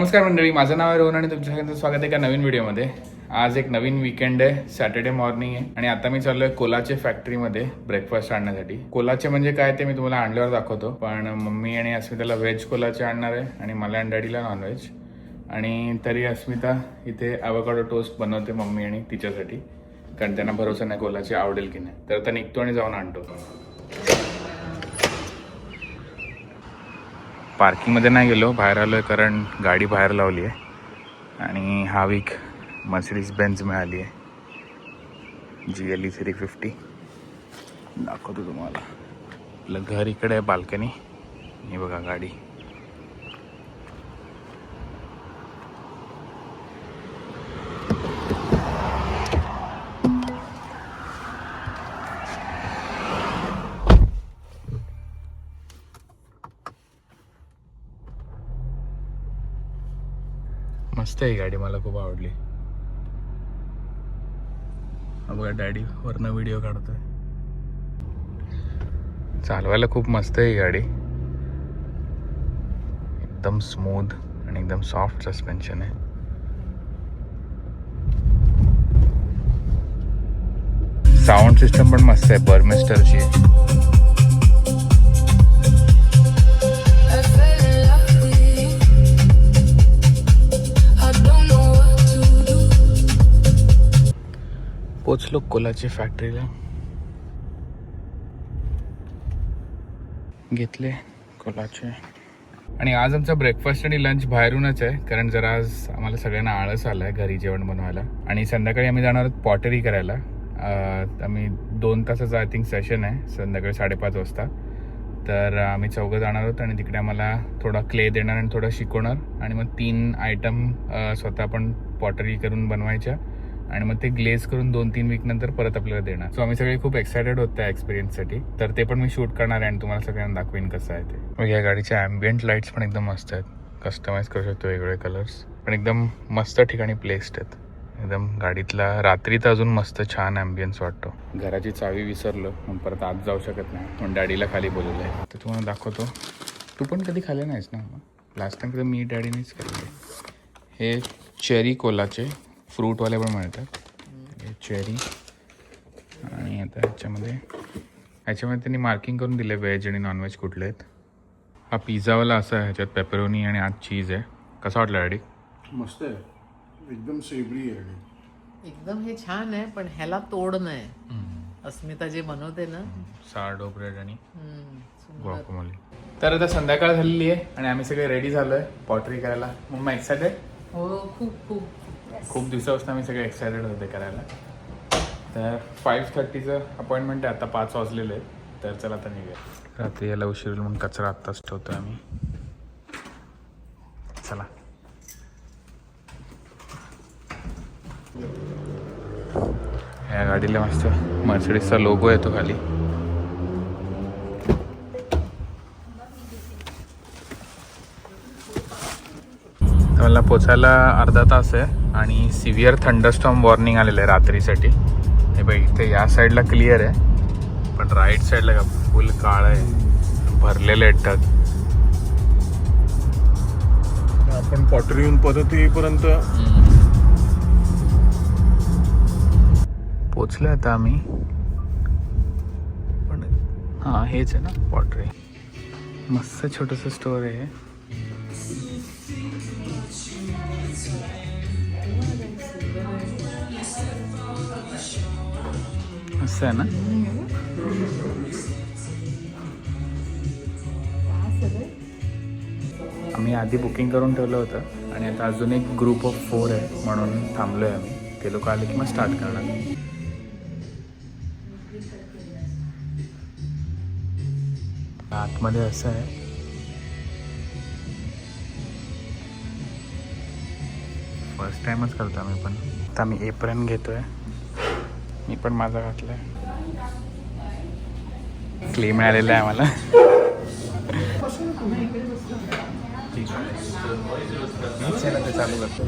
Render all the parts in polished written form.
नमस्कार मंडळी, माझं नाव आहे रोहन आणि तुमच्या सगळ्यांचं स्वागत आहे एका नवीन व्हिडिओमध्ये. आज एक नवीन वीकेंड आहे, सॅटर्डे मॉर्निंग आहे आणि आता मी चाललोय कोलाचे फॅक्टरीमध्ये ब्रेकफास्ट आणण्यासाठी. कोलाचे म्हणजे काय ते मी तुम्हाला आणल्यावर दाखवतो, पण मम्मी आणि अस्मिताला व्हेज कोलाचे आणणार आहे आणि मला आणि डॅडीला नॉनव्हेज. आणि तरी अस्मिता इथे ॲव्होकाडो टोस्ट बनवते मम्मी आणि तिच्यासाठी, कारण त्यांना भरोसा नाही कोलाचे आवडेल की नाही. तर आता निघतो आणि जाऊन आणतो. पार्किंगमध्ये नाही गेलो, बाहेर आलो आहे कारण गाडी बाहेर लावली आहे आणि हा वीक मर्सिडीज बेंझ मिळाली आहे GLE 350. दाखवतो तुम्हाला. आपलं घर इकडे आहे, बाल्कनी. ही बघा गाडी. मस्त आहे गाडी, मला खूप आवडली. बघा डॅडी वरनं व्हिडिओ काढतोय. चालवायला खूप मस्त आहे ही गाडी. एकदम स्मूथ आणि एकदम सॉफ्ट सस्पेन्शन आहे. साऊंड सिस्टम पण मस्त आहे, बर्मिस्टरची आहे. पोचलो कोलाची फॅक्टरीला. घेतले कोलाचे. आणि आज आमचा ब्रेकफास्ट आणि लंच बाहेरूनच आहे, कारण जरा आज आम्हाला सगळ्यांना आळस आला आहे घरी जेवण बनवायला. आणि संध्याकाळी आम्ही जाणार आहोत पॉटरी करायला. आम्ही 2 तासाचं आय थिंक सेशन आहे, संध्याकाळी 5:30 वाजता. तर आम्ही 4 जाणार आहोत आणि तिकडे आम्हाला थोडा क्ले देणार आणि थोडं शिकवणार. आणि मग 3 आयटम स्वतः आपण पॉटरी करून बनवायच्या आणि मग ते ग्लेज करून 2-3 वीक नंतर परत आपल्याला देणार. सो आम्ही सगळे खूप एक्सायटेड होत त्या एक्सपिरियन्ससाठी. तर ते पण मी शूट करणार आहे आणि तुम्हाला सगळ्यांना दाखवेन कसं आहे ते. मग या गाडीचे ॲम्बियंट लाईट्स पण एकदम मस्त आहेत, कस्टमाइज करू शकतो वेगवेगळे कलर्स, पण एकदम मस्त ठिकाणी प्लेस्ड आहेत. एकदम गाडीतला रात्री तर अजून मस्त छान ॲम्बियन्स वाटतो. घराची चावी विसरलो म्हणून परत आत जाऊ शकत नाही, म्हणून डॅडीला खाली बोलवलं आहे. तर तुम्हाला दाखवतो. तू पण कधी खाल्ले नाहीस ना? लास्ट टाइम कधी मी डॅडीनेच खाल्ले. हे चेरी कोलाचे फ्रूटवाले पण मिळतात. हे चेरी. आणि आता ह्याच्यामध्ये त्यांनी मार्किंग करून दिले व्हेज आणि नॉनव्हेज कुठले आहेत. हा पिझ्झावाला असा आहे, ह्याच्यात पेपरोनी आणि आज चीज आहे. कसा वाटला डॅडी? मस्त आहे, एकदम सेवरी आहे. एकदम हे छान आहे, पण ह्याला तोड नाही. अस्मिता जे बनवते ना, सार्डो ब्रेड आणि सुंदर. गुआकामोली. तर आता संध्याकाळ झालेली आहे आणि आम्ही सगळे रेडी झालोय पॉटरी करायला. मग एक्सायटेड? हो, खूप खूप दिवसापासून आम्ही सगळे एक्सायटेड होते करायला. तर 5:30चं अपॉइंटमेंट आहे, आता 5 वाजलेले आहेत. तर चला आता निघूया. रात्री याला उशीर म्हणून कचरा आत्ताच ठेवतोय आम्ही. चला. या गाडीला मस्त मर्सिडीजचा लोगो येतो खाली. मला पोचायला अर्धा तास आहे आणि सिव्हिअर थंडरस्टॉर्म वॉर्निंग आलेलं आहे रात्रीसाठी. हे बघ, इथे या साईडला क्लिअर आहे, पण राईट साईडला का फुल काळ आहे, भरलेले आहेत ढग. आपण पॉटरी येऊन परत येईपर्यंत पोचलोय आता आम्ही. पण हां, हेच आहे ना पॉटरी. मस्त छोटंसं स्टोर आहे. मस्त आहे ना. आम्ही आधी बुकिंग करून ठेवलं होतं आणि आता अजून एक ग्रुप ऑफ 4 आहे म्हणून थांबलोय आम्ही. ते लोक आले की मग स्टार्ट करणार. आतमध्ये असं आहे. फर्स्ट टाइमच करतो आम्ही पण. आता आम्ही एप्रन घेतोय. मी पण माझा घातलाय. क्ले मिळालेला आहे आम्हाला. मीच आहे ना ते चालू करतो.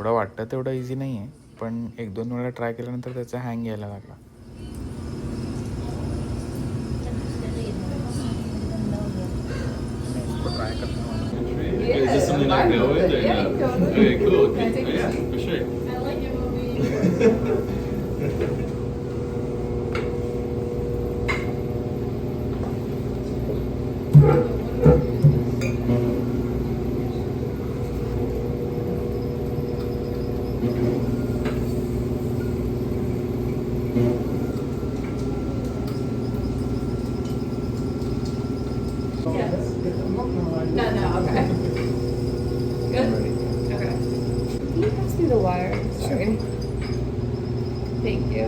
जेवढं वाटतं तेवढं इझी नाही आहे, पण 1-2 वेळा ट्राय केल्यानंतर त्याचा हँग यायला लागला. ट्राय करतो. Is this something I can go with? Or no? Okay, cool. Yeah, for sure. No, okay. Good? Okay. Can you pass me the wire? Sorry. Thank you.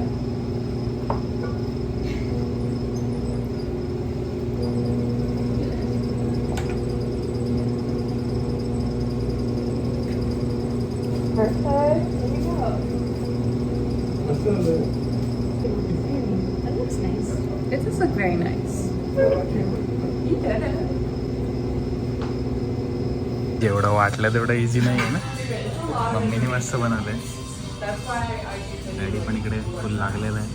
Perfect. There we go. That looks nice. It does look very nice. You did it. जेवढं वाटलं तेवढं easy नाही आहे ना. मम्मीने मस्त बनवलंय. Daddy पण इकडे फुल लागलेलं आहे.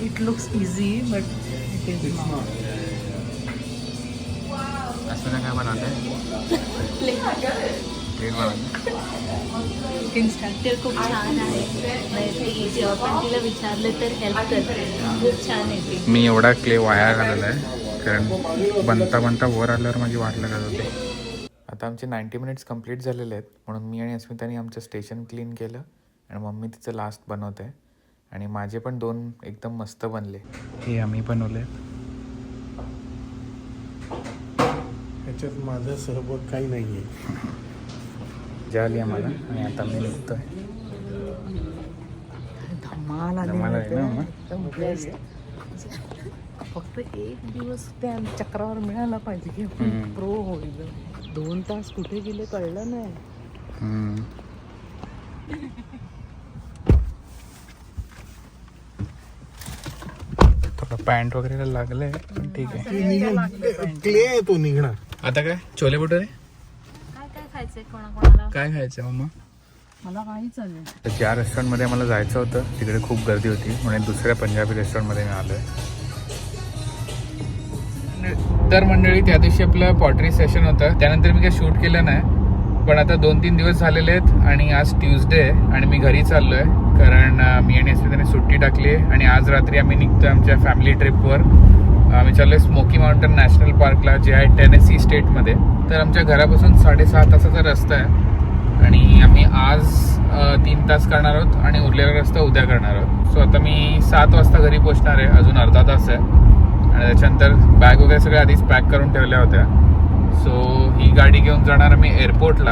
It looks easy, but it is not. असं काय बनवलंय? प्लेट बनवलं. इन्स्ट्रक्टर खूप छान आहे. माहिती जेव्हा पण तिला विचारलं तर हेल्प करते. खूप छान आहे ती. मी एवढा क्ले वाया घालवला आहे, कारण बनता बनता वर आल्यावर माझी वाट लागत होती. आता आमचे 90 मिनिट्स कंप्लीट झालेले आहेत, म्हणून मी आणि अस्मिताने आमचं स्टेशन क्लीन केलं आणि मम्मी तिचं लास्ट बनवत आहे. आणि माझे पण 2 एकदम मस्त बनले. हे आम्ही बनवले. ह्याच्यात माझा सहभाग काही नाही आहे. मजा आली आम्हाला आणि आता मी निघतोय. धमाल धमाल आहे ना, मग? एकदम बेस्ट. फक्त एक दिवस त्या चक्रावर मिळाला पाहिजे की आपण प्रो होईल. 2 तास कुठे गेले कळलं नाही. थोडं पॅन्ट वगैरे लागलंय, पण ठीक आहे. क्ले आहे तो निघणार. आता काय छोले भटुरे काय काय खायचंय कोणाकोणाला? काय खायचं मम्मा? मला काही चालेल. तर ज्या रेस्टॉरंटमध्ये मला जायचं होतं तिकडे खूप गर्दी होती, म्हणून दुसऱ्या पंजाबी रेस्टॉरंटमध्ये मी आलो आहे. तर मंडळी, त्या दिवशी आपलं पॉटरी सेशन होतं, त्यानंतर मी काही शूट केलं नाही. पण आता 2-3 दिवस झालेले आहेत आणि आज ट्यूजडे आहे आणि मी घरी चाललो आहे, कारण मी आणि अस्मिताने सुट्टी टाकली आहे. आणि आज रात्री आम्ही निघतो आमच्या फॅमिली ट्रिपवर. आम्ही चाललो आहे स्मोकी माउंटन नॅशनल पार्कला, जे आहे टेनेसी स्टेटमध्ये. तर आमच्या घरापासून 6.5 तासाचा रस्ता आहे आणि आम्ही आज 3 तास करणार आहोत आणि उरलेला रस्ता उद्या करणार आहोत. सो आता मी 7 वाजता घरी पोहोचणार आहे, अजून अर्धा तास आहे. आणि त्याच्यानंतर बॅग वगैरे सगळ्या आधीच पॅक करून ठेवल्या होत्या. सो ही गाडी घेऊन जाणार आम्ही एअरपोर्टला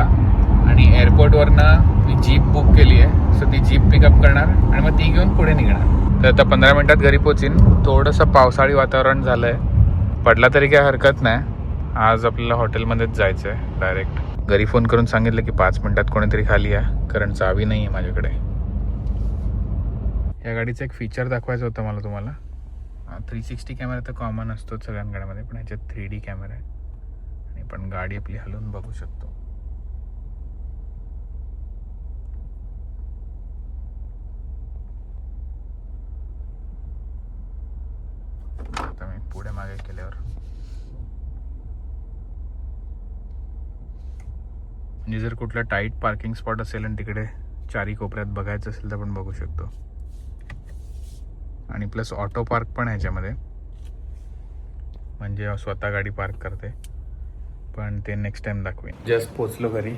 आणि एअरपोर्टवरनं मी जीप बुक केली आहे. सो ती जीप पिकअप करणार आणि मग ती घेऊन पुढे निघणार. तर आता 15 मिनिटात घरी पोहोचीन. थोडंसं पावसाळी वातावरण झालं आहे, पडला तरी काय हरकत नाही. आज आपल्याला हॉटेलमध्येच जायचं आहे डायरेक्ट. घरी फोन करून सांगितलं की 5 मिनिटात कोणीतरी खाली या, कारण चावी नाही आहे माझ्याकडे. या गाडीचं एक फीचर दाखवायचं होतं मला तुम्हाला. 360 कॅमेरा तर कॉमन असतो सगळ्यांकडे, पण ह्याच्यात 3D कॅमेरा आहे आणि आपण गाडी आपली हलवून बघू शकतो. आता मी पुढे मागे केल्यावर म्हणजे जर कुठला टाईट पार्किंग स्पॉट असेल आणि तिकडे चारी कोपऱ्यात बघायचं असेल तर आपण बघू शकतो. आणि प्लस ऑटो पार्क पण आहे ह्याच्यामध्ये, म्हणजे स्वतः गाडी पार्क करते. पण ते नेक्स्ट टाइम दाखवेन. जस्ट पोचलो घरी.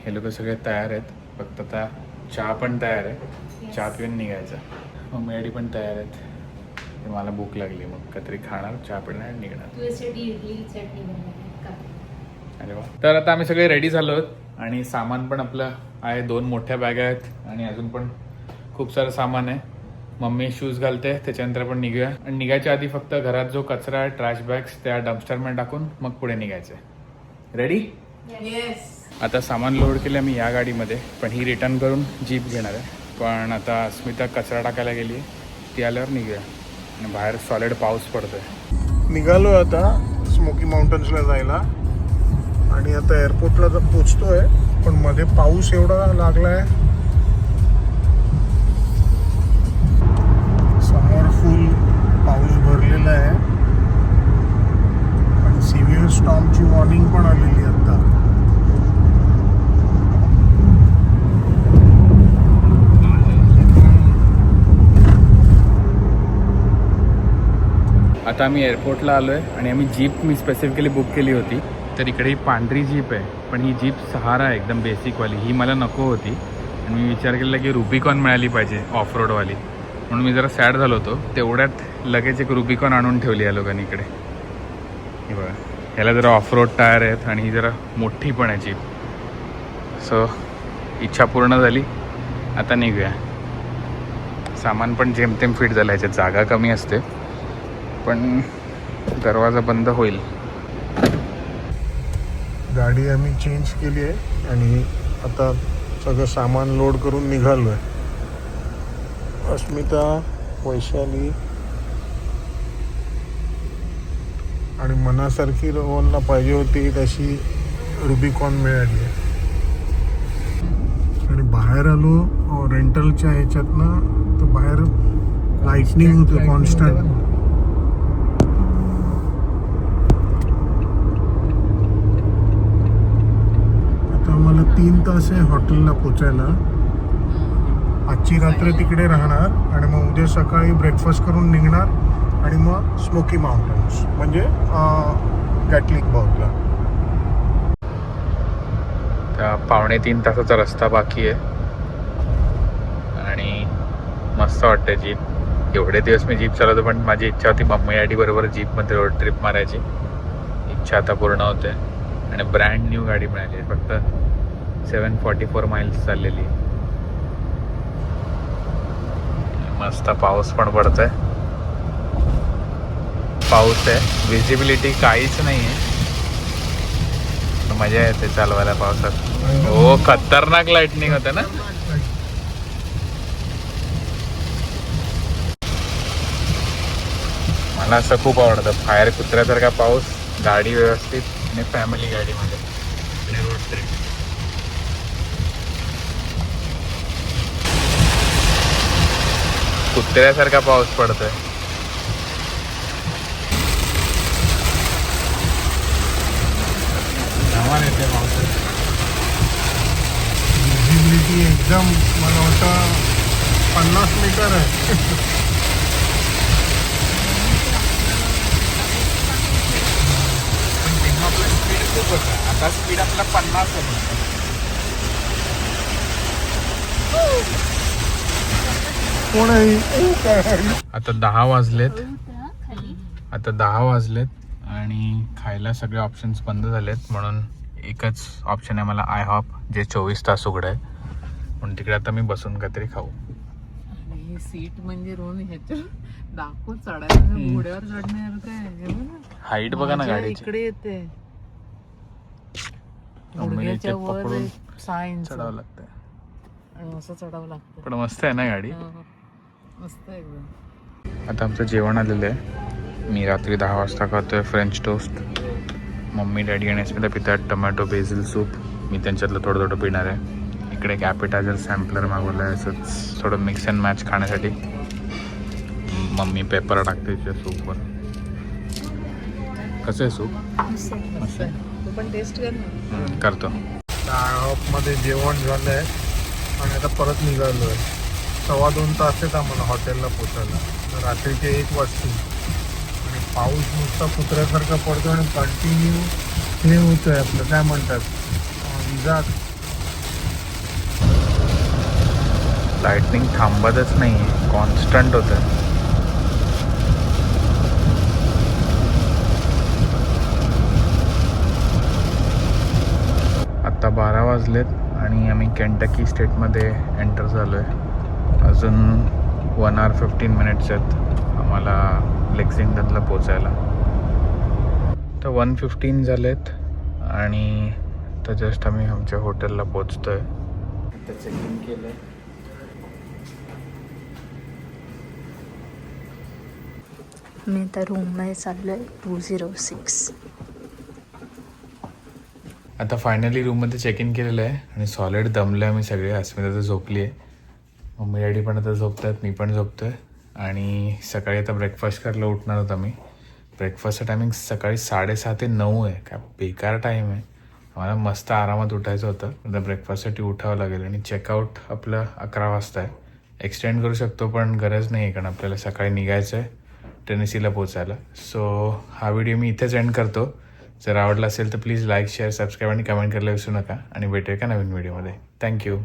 हे लोक सगळे तयार आहेत, फक्त आता चहा पण तयार आहे, चहा पिऊन निघायचा. मम्मी पण तयार आहेत. मला भूक लागली, मग काहीतरी खाणार, चहा पिणार आणि निघणार. तुझ्यासाठी इडली चटणी बनवली का? अरे वा. तर आता आम्ही सगळे रेडी झालो आहोत आणि सामान पण आपलं आहे. 2 मोठ्या बॅग आहेत आणि अजून पण खूप सारं सामान आहे. मम्मी शूज घालते, त्याच्यानंतर आपण निघूया. आणि निघायच्या आधी फक्त घरात जो कचरा आहे, ट्रॅश बॅग्स, त्या डम्पस्टरमध्ये टाकून मग पुढे निघायचं आहे. रेडी? येस. आता सामान लोड केलं मी या गाडीमध्ये, पण ही रिटर्न करून जीप घेणार आहे. पण आता अस्मिता कचरा टाकायला गेली आहे, ती आल्यावर निघूया. आणि बाहेर सॉलिड पाऊस पडतोय. निघालो आता स्मोकी माउंटन्सला जायला आणि आता एअरपोर्टला पोचतोय, पण मध्ये पाऊस एवढा लागलाय आता आम्ही एअरपोर्टला आलो आहे आणि आम्ही जीप मी स्पेसिफिकली बुक केली होती. तर इकडे ही पांढरी जीप आहे, पण ही जीप सहारा आहे एकदम बेसिकवाली. ही मला नको होती आणि मी विचार केला की रुबिकॉन मिळाली पाहिजे ऑफ रोडवाली, म्हणून मी जरा सॅड झालो होतो. तेवढ्यात लगेच एक रुबिकॉन आणून ठेवली या लोकांनी इकडे. हे बघा, ह्याला जरा ऑफ रोड टायर आहेत आणि ही जरा मोठी पण आहे जीप. सो इच्छा पूर्ण झाली, आता निघूया. सामान पण जेमतेम फिट झालं, ह्याच्यात जागा कमी असते पण दरवाजा बंद होईल. गाडी आम्ही चेंज केली आहे आणि आता सगळं सामान लोड करून निघालो आहे. अस्मिता, वैशाली आणि मनासारखी रोहनला पाहिजे होती तशी रुबिकॉन मिळाली आहे. आणि बाहेर आलो रेंटलच्या ह्याच्यातनं, तर बाहेर लाईटनिंग होतं कॉन्स्टंट. आता मला 3 तास आहे हॉटेलला पोचायला. आजची रात्र तिकडे राहणार आणि मग उद्या सकाळी ब्रेकफास्ट करून निघणार आणि मग स्मोकी माउंटन्स म्हणजे गॅटलिक बॉगला. त्या 2.5 तासाचा रस्ता बाकी आहे आणि मस्त वाटतं जीप. एवढे दिवस मी जीप चालवतो, पण माझी इच्छा होती मम्मी डॅडी बरोबर जीपमध्ये रोड ट्रिप मारायची. इच्छा आता पूर्ण होते आणि ब्रँड न्यू गाडी मिळाली आहे. फक्त 744 माइल्स चाललेली. मस्त पाऊस पण पडतोय. पाऊस आहे, विजिबिलिटी काहीच नाही आहे, मजा येते चालवायला पावसात. हो, खतरनाक लाइटनिंग होते ना. मला असं खूप आवडतं, बाहेर कुत्र्यासारखा पाऊस, गाडी व्यवस्थित आणि फॅमिली गाडीमध्ये आणि रोड ट्रिप. कुत्र्यासारखा पाऊस पडतोय. येते पावसात. विजिबिलिटी एकदम मला वाटतं 50 मीटर आहे. आपला स्पीड खूप होता, आता स्पीड आपला 50 होता. कोण आहे? आता 10 वाजलेत. आता 10 वाजलेत आणि खायला सगळे ऑप्शन्स बंद झालेत, म्हणून एकच ऑप्शन आहे मला आय हॉप, जे 24 तास उघडं आहे. म्हणून तिकडे आता मी बसून काहीतरी खाऊ. आणि ही सीट म्हणजे रोहन ह्याच्यावर दाखवून चढायला घोड्यावर चढण्यासारखं आहे. हाईट बघा ना गाडीची. इकडे येते उमेदीचे गुडघ्याच्या वर पकडून 6 इंच चढावं लागतं, आणि असं चढावं लागतं. पण मस्त आहे ना गाडी. मस्त आहे एकदम. आता आमचं जेवण आलेलं आहे. मी रात्री 10 वाजता खातोय फ्रेंच टोस्ट. मम्मी डॅडी आणि अस्मिता पितात टोमॅटो बेसिल सूप. मी त्यांच्यातलं थोडं थोडं पिणार आहे. इकडे एक ॲपिटायझर सॅम्पलर मागवलं आहे, असंच थोडं मिक्स अँड मॅच खाण्यासाठी. मम्मी पेपर टाकते त्या सूपवर. कसं आहे सूप? मस्त आहे. तू पण टेस्ट कर ना. करतो. मध्ये जेवण झालं आहे आणि आता परत निघालो आहे. 2.25 तास आहेत आम्हाला हॉटेलला पोचायला. रात्रीचे 1 वाजतील आणि पाऊस नुसता कुत्र्यासारखा पडतो आणि कंटिन्यू हे होतं आहे आपलं काय म्हणतात विजा. लाइटनिंग थांबतच नाही आहे, कॉन्स्टंट होतं. आत्ता 12 वाजलेत आणि आम्ही केंटकी स्टेटमध्ये एंटर झालो आहे. अजून 1 hour 15 minutes आहेत आम्हाला लेक्झिंग्टनला पोचायला. तर 1:15 झालेत आणि तर जस्ट आम्ही आमच्या हॉटेलला पोचतो आहे. आता चेक इन केलं आहे. मी आता रूममध्ये चाललो आहे 206. आता फायनली रूममध्ये चेक इन केलेलं आहे आणि सॉलिड दमलो आहे मी सगळे. अस्मिता तर झोपली आहे, मम्मी डॅडी पण आता झोपत आहेत, मी पण झोपतो आहे. आणि सकाळी आता ब्रेकफास्ट करायला उठणार होता मी. ब्रेकफास्टचं टायमिंग सकाळी 7:30 ते 9 आहे. काय बेकार टाईम आहे. मला मस्त आरामात उठायचं होतं. आता ब्रेकफास्टसाठी उठावं लागेल आणि चेकआउट आपलं 11 वाजता आहे. एक्सटेंड करू शकतो पण गरज नाही आहे, कारण आपल्याला सकाळी निघायचं आहे टेनेसीला पोचायला. सो हा व्हिडिओ मी इथेच एंड करतो. जर आवडला असेल तर प्लीज लाईक शेअर सबस्क्राईब आणि कमेंट करायला विसरू नका आणि भेटूया का नवीन व्हिडिओमध्ये. थँक्यू.